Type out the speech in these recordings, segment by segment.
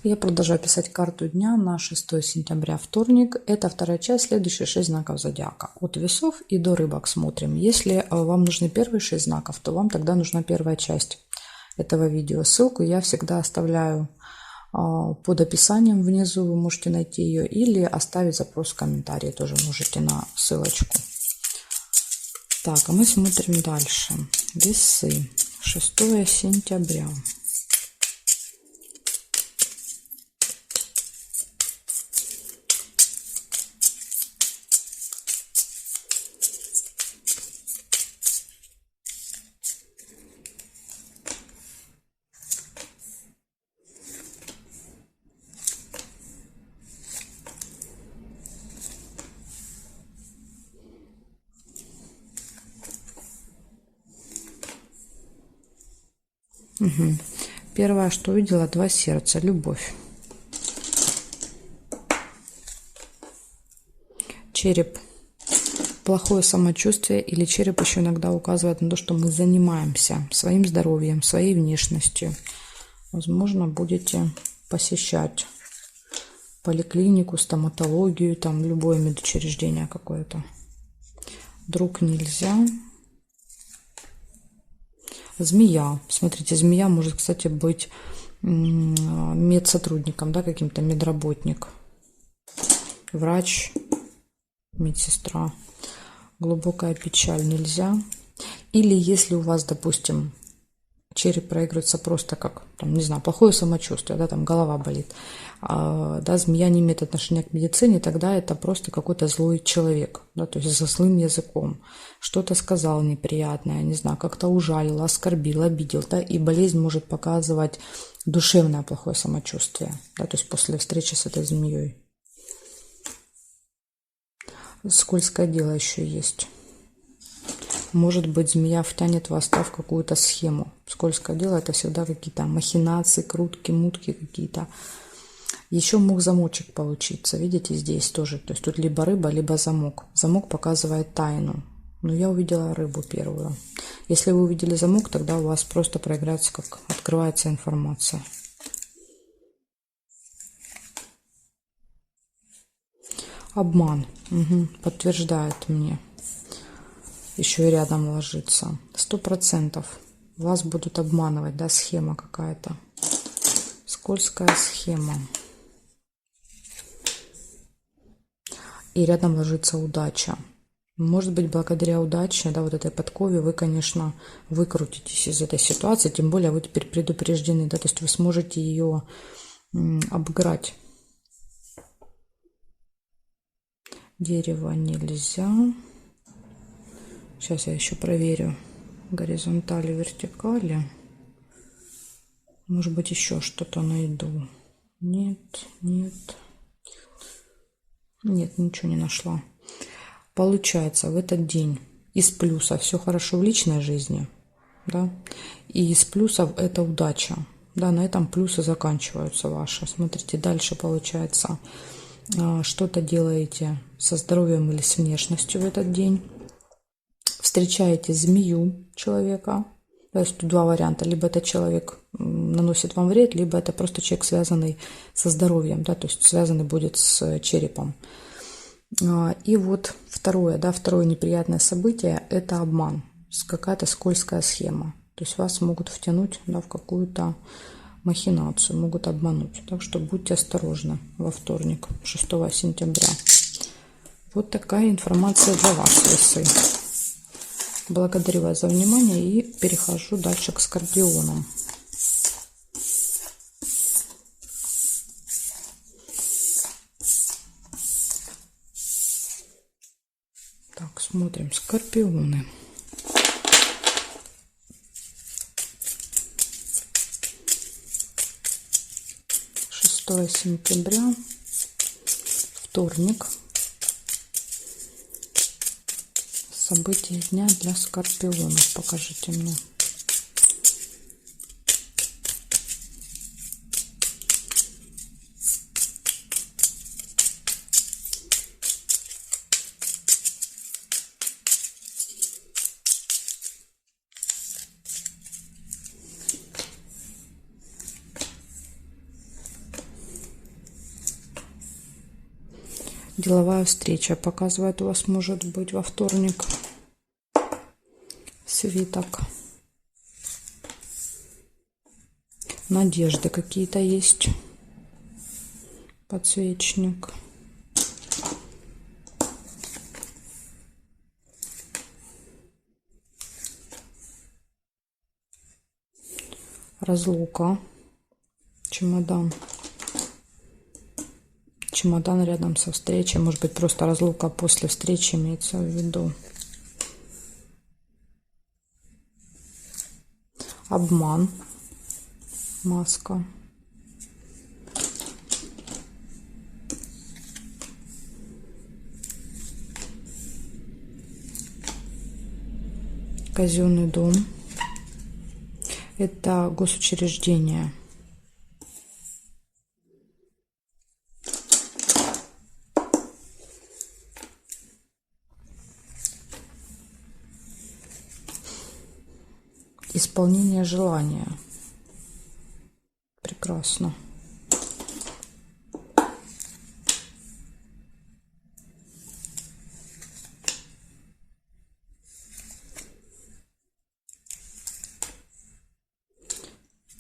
Я продолжаю писать карту дня на 6 сентября, вторник. Это вторая часть, следующие 6 знаков зодиака. От весов и до рыбок смотрим. Если вам нужны первые 6 знаков, то вам тогда нужна первая часть этого видео. Ссылку я всегда оставляю под описанием внизу, вы можете найти ее, или оставить запрос в комментарии, тоже можете на ссылочку. Так, а мы смотрим дальше. Весы. 6 сентября. Угу. Первое, что увидела, 2 сердца, любовь. Череп. Плохое самочувствие, или череп еще иногда указывает на то, что мы занимаемся своим здоровьем, своей внешностью. Возможно, будете посещать поликлинику, стоматологию, там любое медучреждение какое-то. Друг нельзя. Змея. Смотрите, змея может, кстати, быть медсотрудником, да, каким-то медработник, врач, медсестра. Глубокая печаль нельзя. Или если у вас, допустим, череп проигрывается просто как, там, не знаю, плохое самочувствие, да, там голова болит, да, змея не имеет отношения к медицине, тогда это просто какой-то злой человек, да, то есть за злым языком. Что-то сказал неприятное, не знаю, как-то ужалил, оскорбил, обидел, да, и болезнь может показывать душевное плохое самочувствие, да, то есть после встречи с этой змеей. Скользкое дело еще есть. Может быть, змея втянет вас в какую-то схему. Скользкое дело — это всегда какие-то махинации, крутки, мутки какие-то. Еще мог замочек получиться. Видите, здесь тоже. То есть тут либо рыба, либо замок. Замок показывает тайну. Но я увидела рыбу первую. Если вы увидели замок, тогда у вас просто проиграется, как открывается информация. Обман. Угу. Подтверждает мне. Еще и рядом ложится. 100% вас будут обманывать, да, схема какая-то. Скользкая схема. И рядом ложится удача. Может быть, благодаря удаче, да, вот этой подкове, вы, конечно, выкрутитесь из этой ситуации, тем более вы теперь предупреждены, да, то есть вы сможете ее обыграть. Дерево нельзя. Сейчас я еще проверю горизонтали, вертикали. Может быть, еще что-то найду. Нет, нет. Нет, ничего не нашла. Получается, в этот день из плюсов все хорошо в личной жизни, да, и из плюсов это удача. Да, на этом плюсы заканчиваются ваши. Смотрите, дальше получается, что-то делаете со здоровьем или с внешностью в этот день. Встречаете змею человека. То есть тут два варианта. Либо это человек наносит вам вред, либо это просто человек, связанный со здоровьем, да, то есть связанный будет с черепом. И вот второе, да, второе неприятное событие – это обман, какая-то скользкая схема. То есть вас могут втянуть, да, в какую-то махинацию, могут обмануть. Так что будьте осторожны во вторник, 6 сентября. Вот такая информация для вас, весы. Благодарю вас за внимание и перехожу дальше к скорпионам. Так, смотрим скорпионы. Шестое сентября, вторник. События дня для скорпионов покажите мне. Деловая встреча показывает, у вас может быть во вторник. Свиток. Надежды какие-то есть. Подсвечник. Разлука. Чемодан. Чемодан рядом со встречей. Может быть, просто разлука после встречи имеется в виду. Обман. Маска. Казенный дом. Это госучреждение. Исполнение желания. Прекрасно.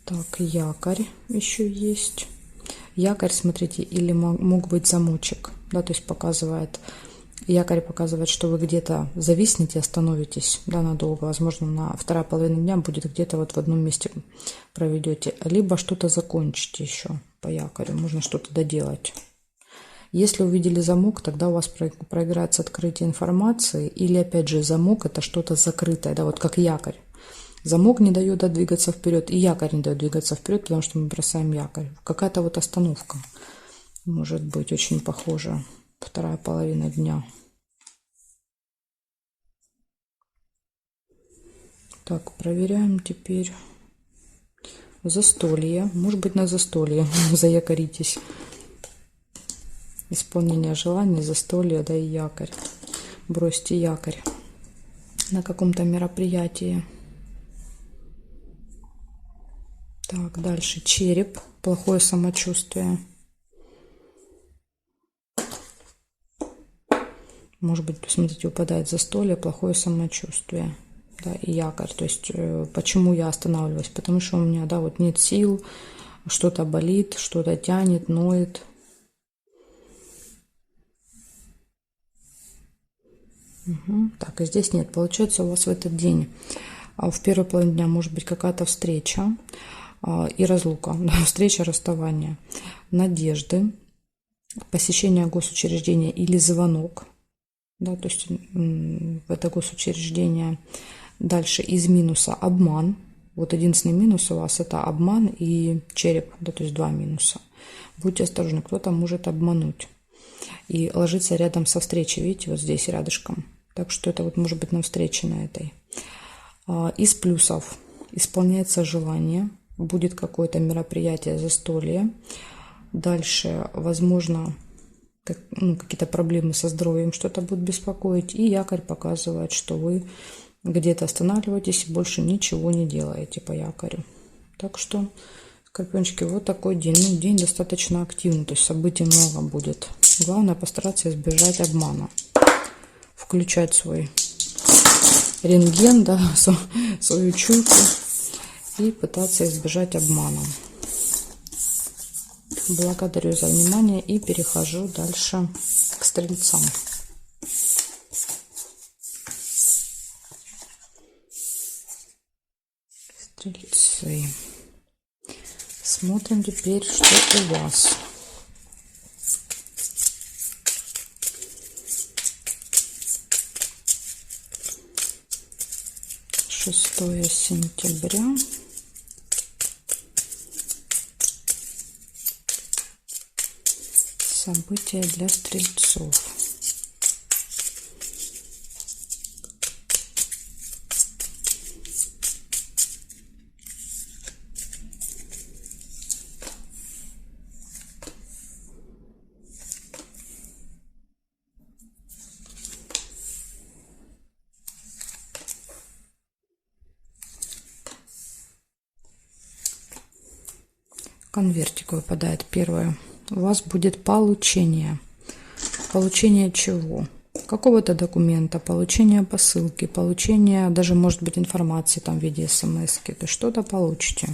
Так, якорь еще есть. Якорь, смотрите, или мог быть замочек, да, то есть показывает, якорь показывает, что вы где-то зависнете, остановитесь, да, надолго, возможно, на вторая половина дня будет где-то вот в одном месте проведете, либо что-то закончите еще по якорю, можно что-то доделать. Если увидели замок, тогда у вас проиграется открытие информации, или опять же замок это что-то закрытое, да, вот как якорь. Замок не дает двигаться вперед, и якорь не дает двигаться вперед, потому что мы бросаем якорь. Какая-то вот остановка может быть очень похожа. Вторая половина дня. Так, проверяем теперь застолье. Может быть, на застолье заякоритесь. Исполнение желаний, застолье, да и якорь. Бросьте якорь на каком-то мероприятии. Так, дальше череп, плохое самочувствие. Может быть, посмотрите, выпадает застолье, плохое самочувствие. Да, и якорь. То есть, почему я останавливаюсь? Потому что у меня, да, вот нет сил, что-то болит, что-то тянет, ноет. Угу. Так, и здесь нет. Получается, у вас в этот день, в первой половине дня может быть какая-то встреча и разлука, да, встреча, расставание, надежды, посещение госучреждения или звонок, да, то есть в это госучреждение. Дальше из минуса обман. Вот единственный минус у вас это обман и череп, да, то есть два минуса. Будьте осторожны, кто-то может обмануть и ложиться рядом со встречей, видите, вот здесь рядышком. Так что это вот может быть на встрече на этой. Из плюсов исполняется желание, будет какое-то мероприятие, застолье. Дальше, возможно, какие-то проблемы со здоровьем, что-то будет беспокоить. И якорь показывает, что вы где-то останавливаетесь и больше ничего не делаете по якорю. Так что, скорпиончики, вот такой день. Ну, день достаточно активный, то есть событий много будет. Главное постараться избежать обмана. Включать свой рентген, да, свою чуйку и пытаться избежать обмана. Благодарю за внимание и перехожу дальше к стрельцам. Стрельцы. Смотрим теперь, что у вас. Шестое сентября. События для стрельцов. Конвертик выпадает первое. У вас будет получение. Получение чего? Какого-то документа, получение посылки, получение даже, может быть, информации там в виде смс-ки. То есть что-то получите.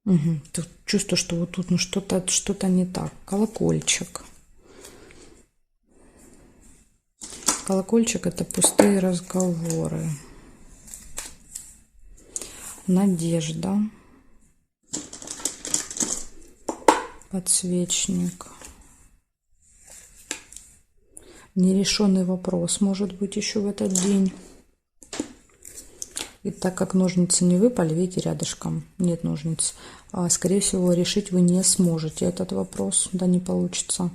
Угу. Тут чувство, что вот тут ну, что-то не так. Колокольчик. Колокольчик — это пустые разговоры. Надежда. Подсвечник. Нерешенный вопрос может быть еще в этот день. И так как ножницы не выпали, видите, рядышком нет ножниц, скорее всего, решить вы не сможете этот вопрос, да, не получится.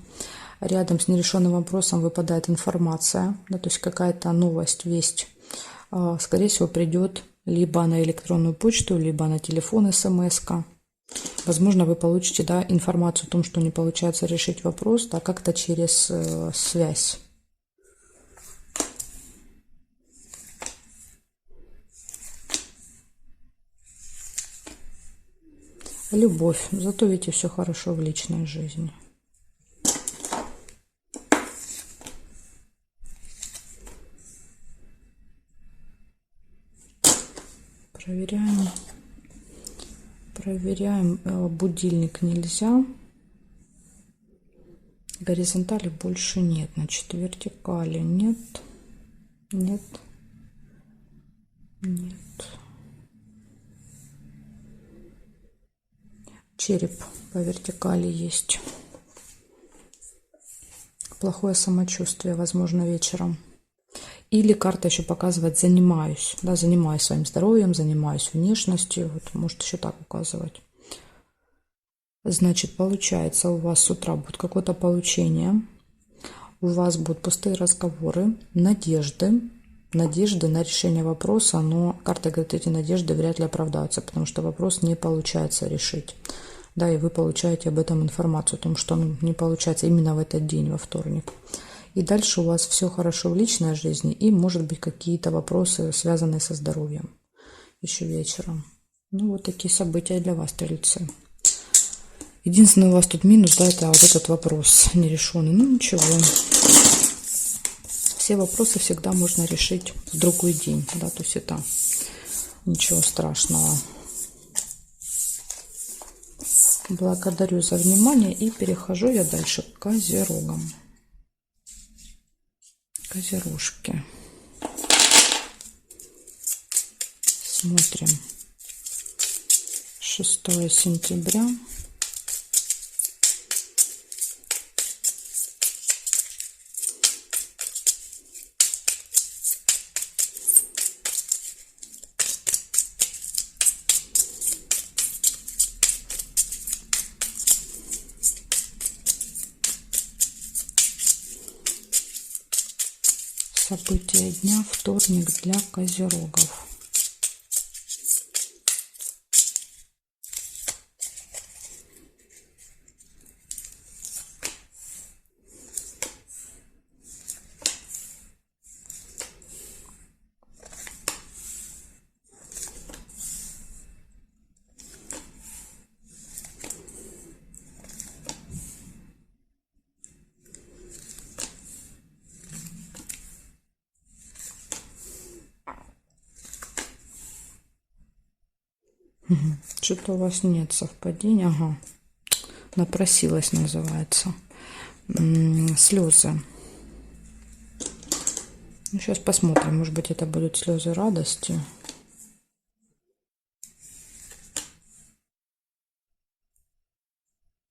Рядом с нерешенным вопросом выпадает информация, да, то есть какая-то новость, весть, скорее всего, придет либо на электронную почту, либо на телефон, смс-ка. Возможно, вы получите, да, информацию о том, что не получается решить вопрос, да, как-то через связь. Любовь. Зато, видите, все хорошо в личной жизни. Проверяем. Проверяем. Будильник нельзя. Горизонтали больше нет. Значит, вертикали нет. Нет. Нет. Череп по вертикали есть. Плохое самочувствие, возможно, вечером. Или карта еще показывает «занимаюсь». Да, занимаюсь своим здоровьем, занимаюсь внешностью. Вот, может еще так указывать. Значит, получается, у вас с утра будет какое-то получение. У вас будут пустые разговоры, надежды на решение вопроса, но карта говорит, эти надежды вряд ли оправдаются, потому что вопрос не получается решить. Да, и вы получаете об этом информацию, о том, что не получается именно в этот день, во вторник. И дальше у вас все хорошо в личной жизни, и, может быть, какие-то вопросы, связанные со здоровьем, еще вечером. Ну, вот такие события для вас, стрельцы. Единственный у вас тут минус, да, это вот этот вопрос нерешенный. Ну, ничего. Все вопросы всегда можно решить в другой день, да, то есть это ничего страшного. Благодарю за внимание и перехожу я дальше к козерогам. Козерожки. Смотрим. 6 сентября. События дня, вторник для козерогов. Что-то у вас нет совпадений. Ага. Напросилась, называется. Слезы. Ну, сейчас посмотрим. Может быть, это будут слезы радости.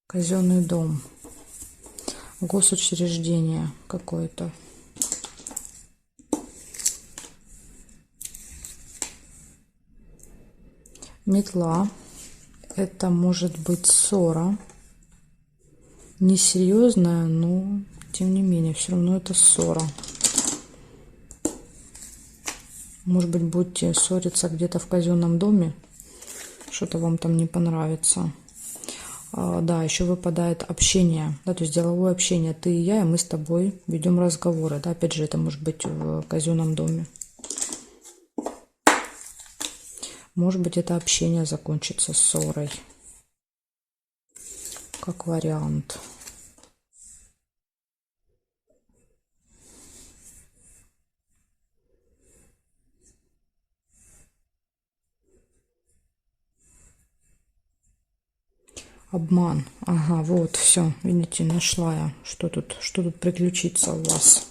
Казенный дом. Госучреждение какое-то. Метла. Это может быть ссора. Несерьезная, но тем не менее, все равно это ссора. Может быть, будете ссориться где-то в казенном доме. Что-то вам там не понравится. Да, еще выпадает общение, да, то есть деловое общение. Ты и я, и мы с тобой ведем разговоры. Да, опять же, это может быть в казенном доме. Может быть, это общение закончится ссорой. Как вариант. Обман. Ага, вот, все, видите, нашла я, что тут приключится у вас.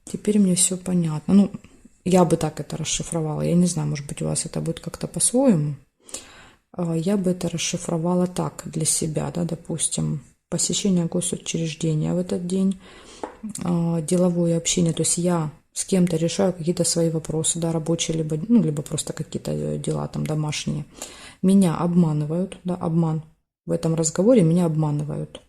Теперь мне все понятно. Ну, я бы так это расшифровала. Я не знаю, может быть, у вас это будет как-то по-своему. Я бы это расшифровала так для себя, да, допустим, посещение госучреждения в этот день, деловое общение, то есть я с кем-то решаю какие-то свои вопросы, да, рабочие, либо, ну, либо просто какие-то дела там домашние. Меня обманывают, да, обман. В этом разговоре меня обманывают.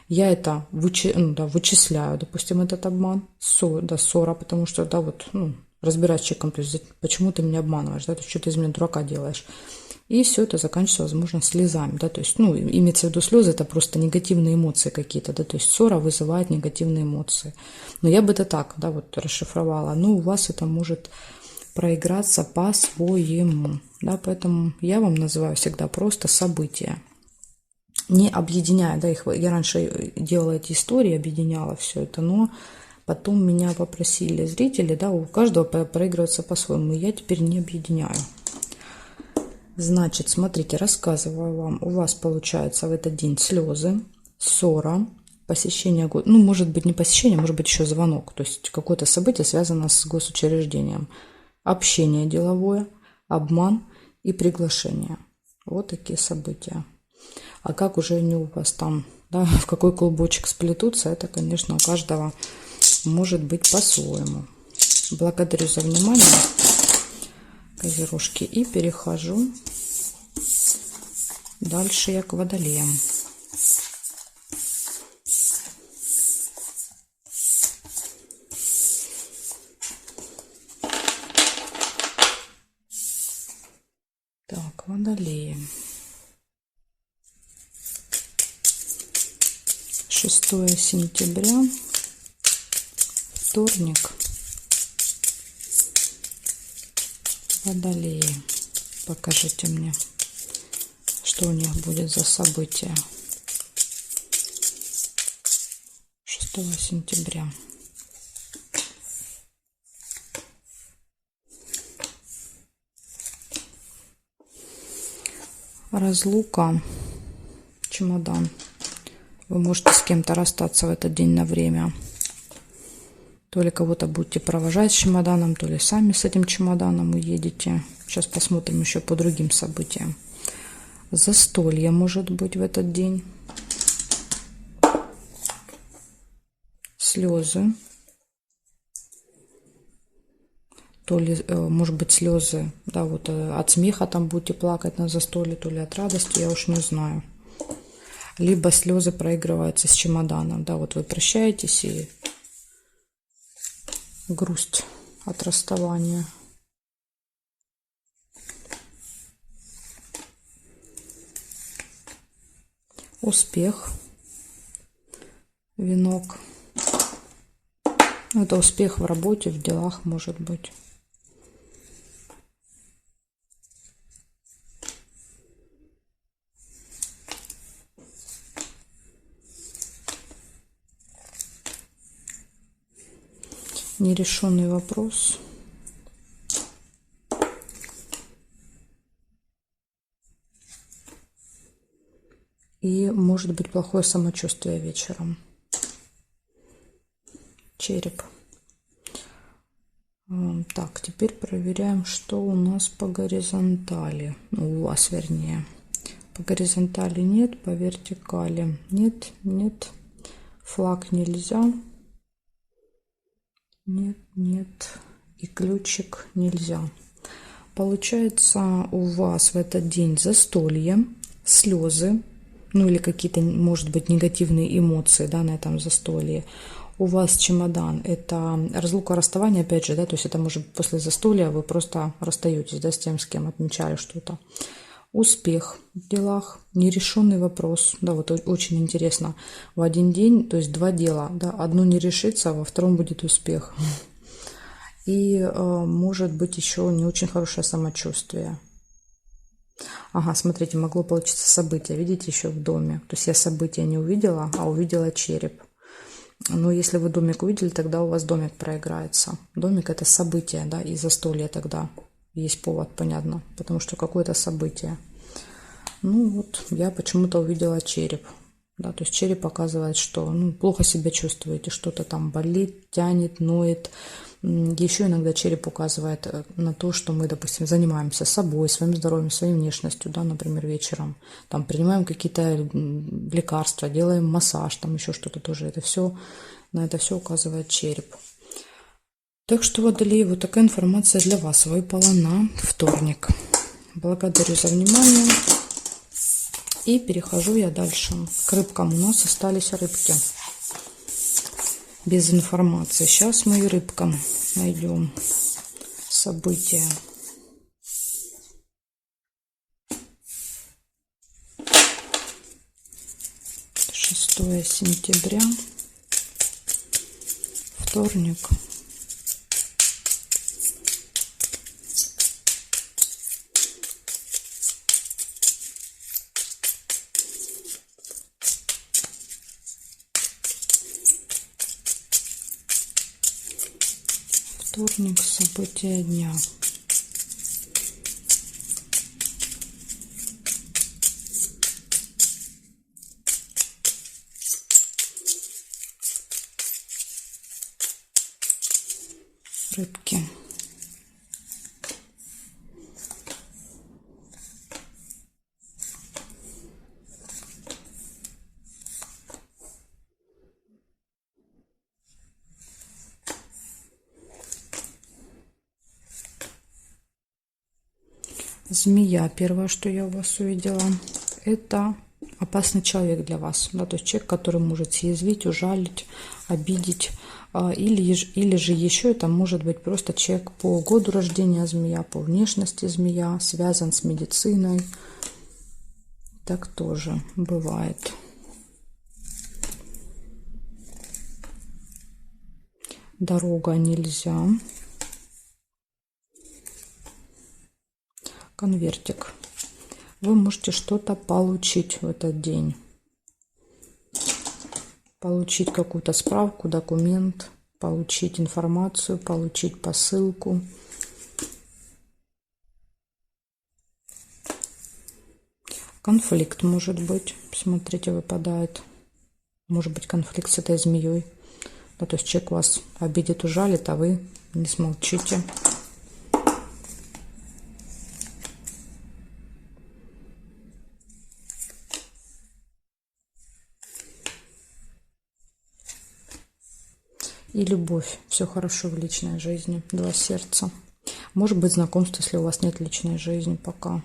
Я это вычисляю, допустим, этот обман, ссора, потому что, да, вот, ну, разбираюсь с человеком, то есть почему ты меня обманываешь, да, то есть что ты из меня дурака делаешь. И все это заканчивается, возможно, слезами, да, то есть, ну, имеется в виду слезы, это просто негативные эмоции какие-то, да, то есть ссора вызывает негативные эмоции. Но я бы это так, да, вот расшифровала, но у вас это может проиграться по-своему, да, поэтому я вам называю всегда просто события. Не объединяя, да, их, я раньше делала эти истории, объединяла все это, но потом меня попросили зрители, да, у каждого проигрывается по-своему, и я теперь не объединяю. Значит, смотрите, рассказываю вам, у вас получается в этот день слезы, ссора, посещение, ну, может быть, не посещение, может быть, еще звонок, то есть какое-то событие связано с госучреждением, общение деловое, обман и приглашение. Вот такие события. А как уже они у вас там, да, в какой клубочек сплетутся, это, конечно, у каждого может быть по-своему. Благодарю за внимание, козерожки, и перехожу дальше я к водолеям. Так, водолеи. 6 сентября, вторник, водолеи. Покажите мне, что у них будет за события 6 сентября. Разлука, чемодан. Вы можете с кем-то расстаться в этот день на время. То ли кого-то будете провожать с чемоданом, то ли сами с этим чемоданом уедете. Сейчас посмотрим еще по другим событиям. Застолье может быть в этот день. Слезы. То ли, может быть, слезы, да, вот от смеха там будете плакать на застолье, то ли от радости, я уж не знаю. Либо слезы проигрываются с чемоданом, да, вот вы прощаетесь и грусть от расставания. Успех, венок. Это успех в работе, в делах, может быть. Нерешенный вопрос. И может быть плохое самочувствие вечером. Череп. Так, теперь проверяем, что у нас по горизонтали. Ну, у вас, вернее. По горизонтали нет, по вертикали нет, нет. Флаг нельзя. Нет, нет. И ключик нельзя. Получается, у вас в этот день застолье, слезы, ну или какие-то, может быть, негативные эмоции, да, на этом застолье. У вас чемодан, это разлука, расставание, опять же, да, то есть это может быть после застолья вы просто расстаетесь, да, с тем, с кем отмечали что-то. Успех в делах, нерешенный вопрос. Да, вот очень интересно. В один день, то есть два дела. Да, одно не решится, а во втором будет успех. И может быть еще не очень хорошее самочувствие. Ага, смотрите, могло получиться событие. Видите, еще в доме. То есть я события не увидела, а увидела череп. Но если вы домик увидели, тогда у вас домик проиграется. Домик — это событие, да, и застолье тогда. Есть повод, понятно, потому что какое-то событие. Ну вот, я почему-то увидела череп. Да, то есть череп показывает, что плохо себя чувствуете, что-то там болит, тянет, ноет. Еще иногда череп указывает на то, что мы, допустим, занимаемся собой, своим здоровьем, своей внешностью, да, например, вечером. Там принимаем какие-то лекарства, делаем массаж, там еще что-то тоже. Это все, на это все указывает череп. Так что, Водолей, вот такая информация для вас выпала на вторник. Благодарю за внимание. И перехожу я дальше к рыбкам. У нас остались рыбки без информации. Сейчас мы и рыбкам найдем события. Шестое сентября, вторник. Вторник, события дня. Рыбки. Змея, первое, что я у вас увидела, это опасный человек для вас. Да, то есть человек, который может съязвить, ужалить, обидеть. Или же еще это может быть просто человек по году рождения змея, по внешности змея, связан с медициной. Так тоже бывает. Дорога нельзя. Конвертик. Вы можете что-то получить в этот день. Получить какую-то справку, документ, получить информацию, получить посылку. Конфликт может быть. Смотрите, выпадает. Может быть конфликт с этой змеей. Да, то есть человек вас обидит, ужалит, а вы не смолчите. И любовь. Все хорошо в личной жизни. Два сердца. Может быть знакомство, если у вас нет личной жизни пока.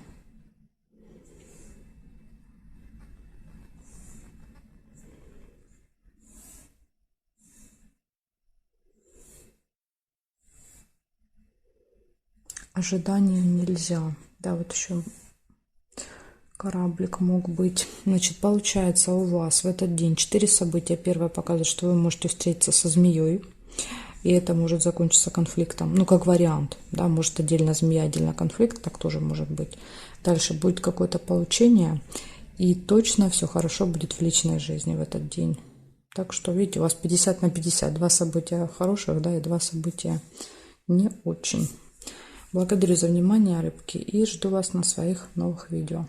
Ожидания нельзя. Да, вот еще кораблик мог быть. Значит, получается у вас в этот день 4 события. Первое показывает, что вы можете встретиться со змеей. И это может закончиться конфликтом. Ну, как вариант. Да, может отдельно змея, отдельно конфликт. Так тоже может быть. Дальше будет какое-то получение. И точно все хорошо будет в личной жизни в этот день. Так что, видите, у вас 50 на 50. 2 события хороших, да, и 2 события не очень. Благодарю за внимание, рыбки, и жду вас на своих новых видео.